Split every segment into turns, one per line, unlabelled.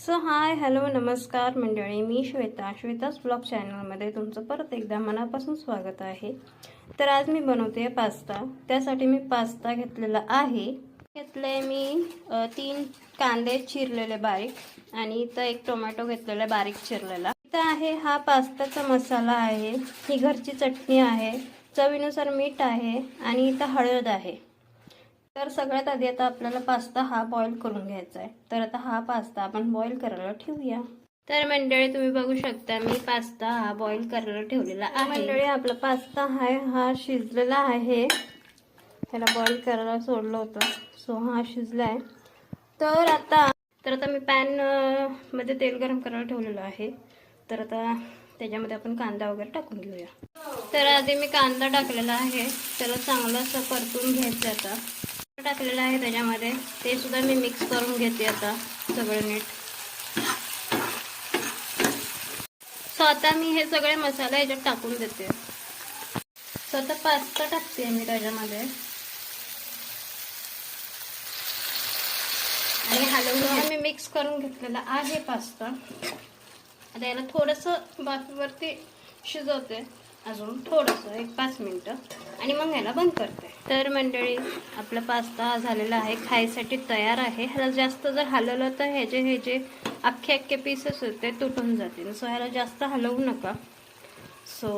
So hi hello नमस्कार मंडळी, मी श्वेताच blog चॅनलमध्ये तुमचं परत एकदा मनापासून स्वागत आहे। तर आज मी बनवते पास्ता। त्यासाठी मी पास्ता घेतलेला आहे। घेतले मी 3 कांदे चिरलेले बारीक आणि इथं एक टोमॅटो घेतलेला बारीक चिरलेला। इथं आहे हा पास्ताचा मसाला आहे, ही घरची चटणी आहे, चवीनुसार मीठ आहे आणि इथं हळद आहे। तर सगळ्यात आधी आता आपल्याला पास्ता हा बॉईल करून घ्यायचा आहे। तर आता हा पास्ता आपण बॉईल करायला ठेवूया। तर मंडळी तुम्ही बघू शकता मी पास्ता हा बॉईल करायला ठेवलेला आहे। मंडळी आपला पास्ता आहे हा शिजलेला आहे। त्याला बॉईल करायला सोडलं होतं, सो हा शिजलाय। तर आता मी पॅन मध्ये तेल गरम करायला ठेवलेलं आहे। तर आता त्याच्यामध्ये आपण कांदा वगैरे टाकून घेऊया। तर आधी मी कांदा टाकलेला आहे, त्याला चांगलं असं परतून घ्यायचं। आता टाकलेलं आहे त्याच्यामध्ये, ते सुद्धा मी मिक्स करून घेते आता सगळं नीट। सो आता मी हे सगळे मसाले याच्यात टाकून देते। सो आता पास्ता टाकते मी त्याच्यामध्ये आणि हलवून मी मिक्स करून घेतलेला आहे पास्ता। आता याला थोडंसं वाफेवरती शिजवते, अजून थोडंसं 1-5 मिनिटं, आणि मग याला बंद करते। तर मंडळी आपला पास्ता झालेला आहे, खायसाठी तयार आहे। ह्याला जास्त जर हलवलं तर हे जे अख्खे पीसेस होते तुटून जातील, सो ह्याला जास्त हलवू नका। सो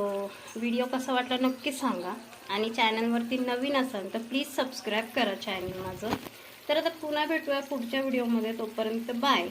व्हिडिओ कसा वाटला नक्की सांगा, आणि चॅनलवरती नवीन असाल तर प्लीज सबस्क्राईब करा चॅनल माझं। तर आता पुन्हा भेटूया पुढच्या व्हिडिओमध्ये, तोपर्यंत बाय।